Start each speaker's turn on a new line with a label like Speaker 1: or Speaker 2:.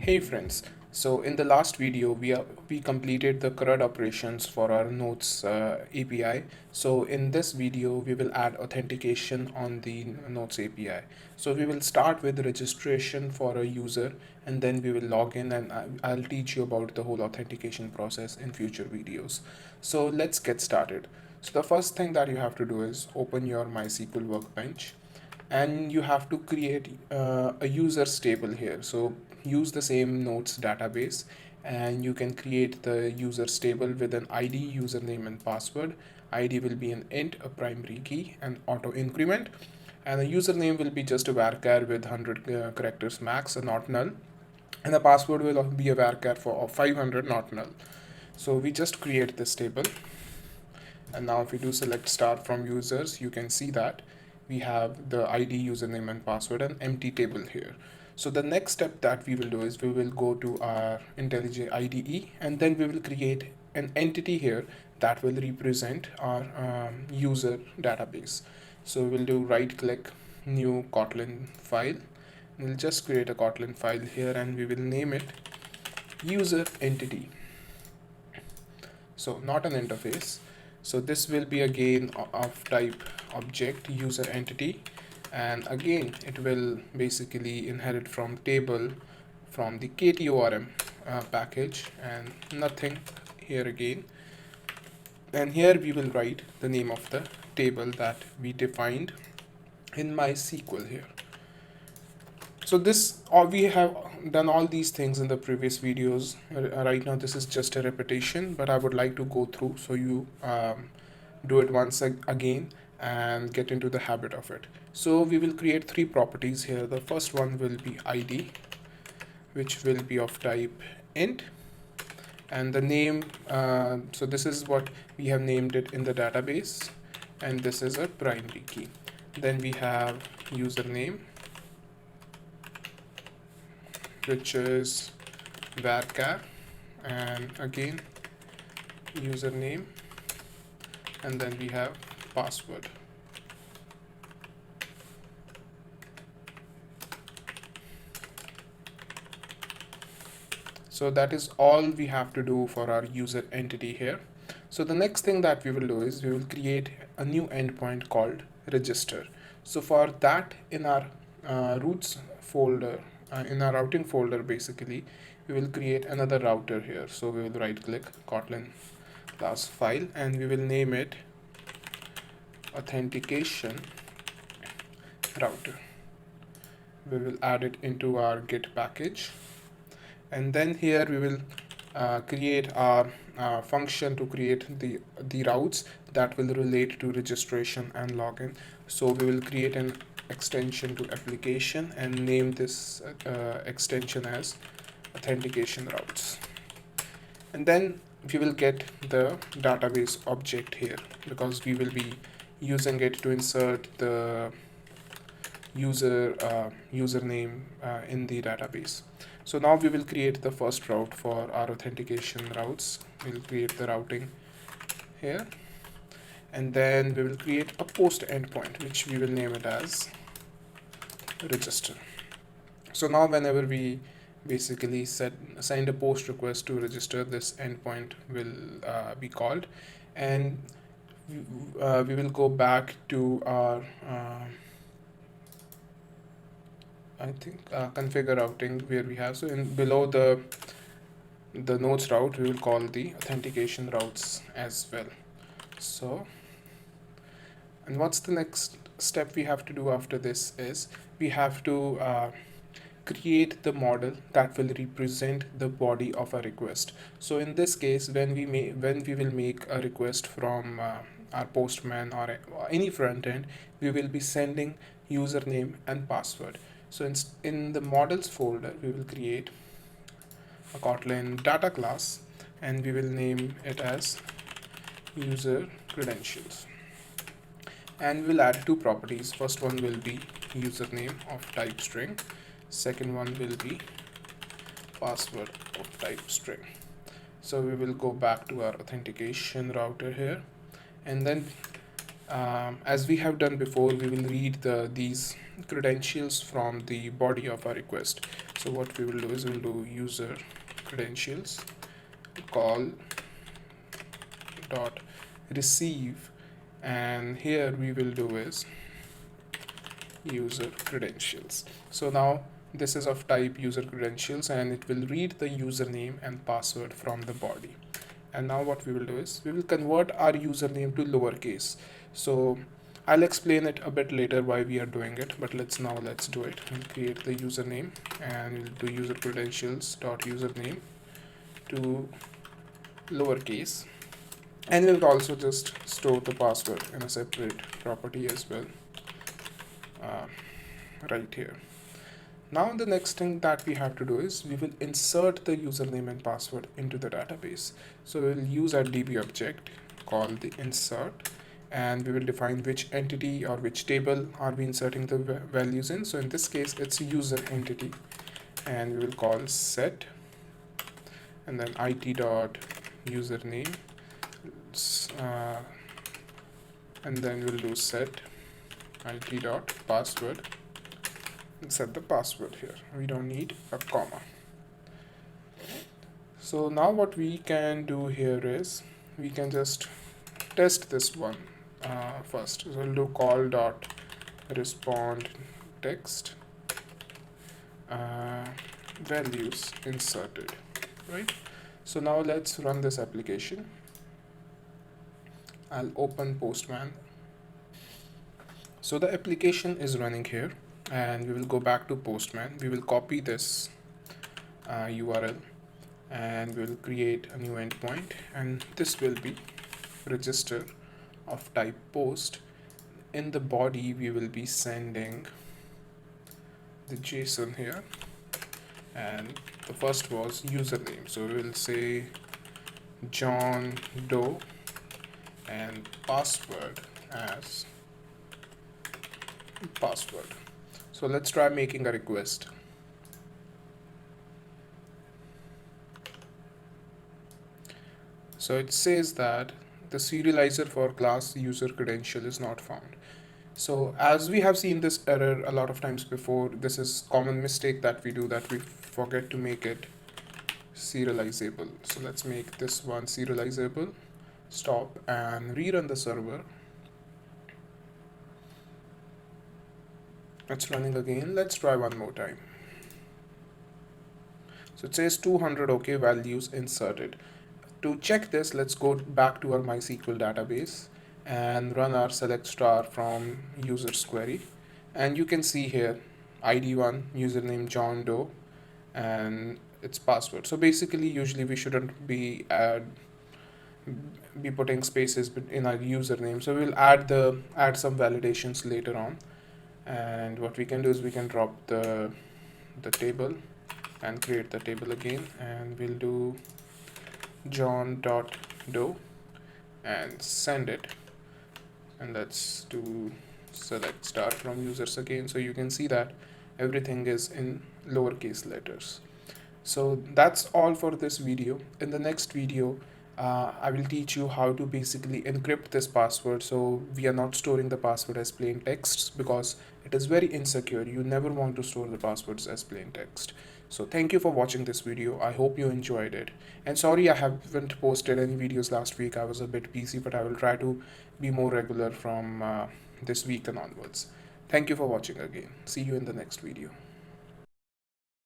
Speaker 1: Hey friends, so in the last video we completed the CRUD operations for our Notes API. So in this video we will add authentication on the Notes API. So we will start with registration for a user and then we will log in, and I'll teach you about the whole authentication process in future videos. So let's get started. So the first thing that you have to do is open your MySQL workbench, and you have to create a users table here. So use the same notes database, and you can create the users table with an ID, username and password. ID will be an int, a primary key, and auto increment, and the username will be just a varchar with 100 characters max, and not null, and the password will be a varchar for 500, not null. So we just create this table, and now if we do select start from users, you can see that we have the ID, username and password, and empty table here. So the next step that we will do is we will go to our IntelliJ IDE, and then we will create an entity here that will represent our user database. So we'll do right click, new Kotlin file. We'll just create a Kotlin file here, and we will name it user entity. So not an interface. So this will be again of type object user entity, and again it will basically inherit from table from the KTORM package, and nothing here again. And here we will write the name of the table that we defined in MySQL here. So this, we have done all these things in the previous videos. Right now this is just a repetition, but I would like to go through so you do it once again and get into the habit of it. So we will create three properties here. The first one will be ID, which will be of type int, and the name, so this is what we have named it in the database, and this is a primary key. Then we have username, which is varchar, and again username, and then we have password. So that is all we have to do for our user entity here. So the next thing that we will do is we will create a new endpoint called register. So for that, in our routes folder, in our routing folder, basically we will create another router here. So we will right click Kotlin class file, and we will name it authentication router. We will add it into our git package, and then here we will create our function to create the routes that will relate to registration and login. So we will create an extension to application and name this extension as authentication routes, and then we will get the database object here because we will be using it to insert the username in the database. So now we will create the first route for our authentication routes. We'll create the routing here, and then we will create a post endpoint, which we will name it as register. So now whenever we basically send a post request to register, this endpoint will be called, and we will go back to our I think configure routing, where we have, so in below the nodes route we will call the authentication routes as well. So, and what's the next step we have to do after this is we have to create the model that will represent the body of a request. So in this case, when we will make a request from our postman or any front end, we will be sending username and password. So in the models folder, we will create a Kotlin data class, and we will name it as user credentials, and we'll add two properties. First one will be username of type string, second one will be password of type string. So we will go back to our authentication router here, and then As we have done before, we will read these credentials from the body of our request. So what we will do is we'll do user credentials call dot receive, and here we will do is user credentials. So now this is of type user credentials, and it will read the username and password from the body. And now what we will do is we will convert our username to lowercase. So I'll explain it a bit later why we are doing it, but let's do it. We'll create the username and we'll do user credentials dot username to lowercase, and we'll also just store the password in a separate property as well, uh, right here. Now the next thing that we have to do is we will insert the username and password into the database. So we'll use our DB object called the insert, and we will define which entity or which table are we inserting the values in. So in this case it's user entity, and we will call set and then it dot username, uh, and then we'll do set it dot password and set the password here. We don't need a comma. So now what we can do here is we can just test this one first. So we'll do call dot respond text values inserted, right? So now let's run this application. I'll open Postman. So the application is running here, and we will go back to Postman. We will copy this URL and we will create a new endpoint, and this will be register of type post. In the body we will be sending the JSON here, and the first was username, so we will say John Doe and password as password. So let's try making a request. So it says that the serializer for class user credential is not found. So as we have seen this error a lot of times before, this is common mistake that we do, that we forget to make it serializable. So let's make this one serializable. Stop and rerun the server. It's running again. Let's try one more time. So it says 200 OK, values inserted. To check this, let's go back to our MySQL database and run our select star from users query, and you can see here ID1 username John Doe and its password. So basically usually we shouldn't be putting spaces in our username, so we'll add some validations later on. And what we can do is we can drop the table and create the table again, and we'll do John.Doe and send it, and let's do select star from users again, so you can see that everything is in lowercase letters. So that's all for this video. In the next video I will teach you how to basically encrypt this password, so we are not storing the password as plain text, because it is very insecure. You never want to store the passwords as plain text. So thank you for watching this video. I hope you enjoyed it, and sorry I haven't posted any videos last week. I was a bit busy, but I will try to be more regular from this week and onwards. Thank you for watching again. See you in the next video.